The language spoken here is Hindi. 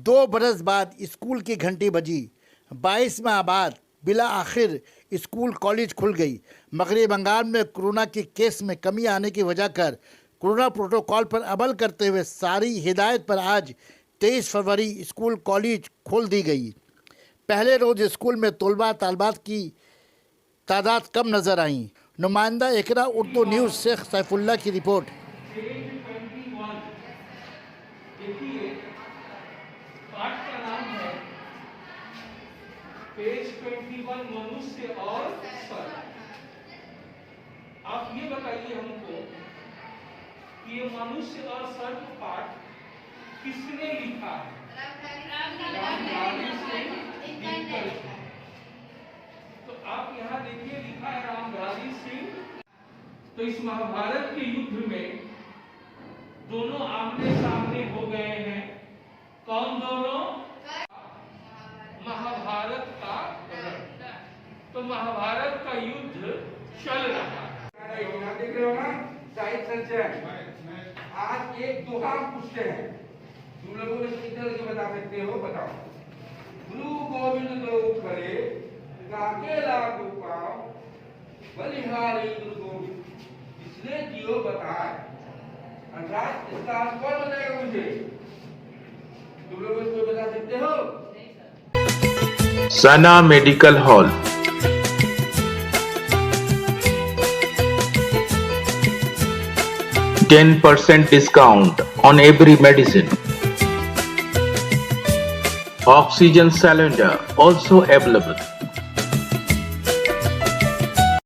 2 बरस बाद स्कूल की घंटी बजी। 22 माह बाद बिला आखिर स्कूल कॉलेज खुल गई। मगरबी बंगाल में कोरोना के केस में कमी आने की वजह कर कोरोना प्रोटोकॉल पर अमल करते हुए सारी हिदायत पर आज 23 फरवरी स्कूल कॉलेज खोल दी गई। पहले रोज स्कूल में तलबा तालबात की तादाद कम नजर आई। नुमाइंदा इकरा उर्दू न्यूज़ शेख सैफुल्लाह की रिपोर्ट। देखिए पाठ का नाम है पेज 21 मनुष्य और सर्प। आप ये बताइए हमको कि ये मनुष्य और सर्प पाठ किसने लिखा है? रामधारी सिंह दिनकर। तो आप यहाँ देखिए लिखा है रामधारी सिंह। तो इस महाभारत के युद्ध में दोनों आमने सामने हो गए हैं। कौन दोनों? महाभारत का रण। तो महाभारत का युद्ध चल रहा है। देख रहे हो ना साहित्य संचय। आज एक दोहा पूछते हैं, तुम लोगों ने कितने लगे बता सकते हो? बताओ। गुरु गोविंद दो करे काके लागू पाओ बलिहारी गुरु गोविंद इसने दियो बताए। अर्थात इसका अर्थ कौन बताएगा मुझे? तुम लोग इसको बता सकते हो? सना medical hall, 10% discount on every medicine. Oxygen cylinder also available.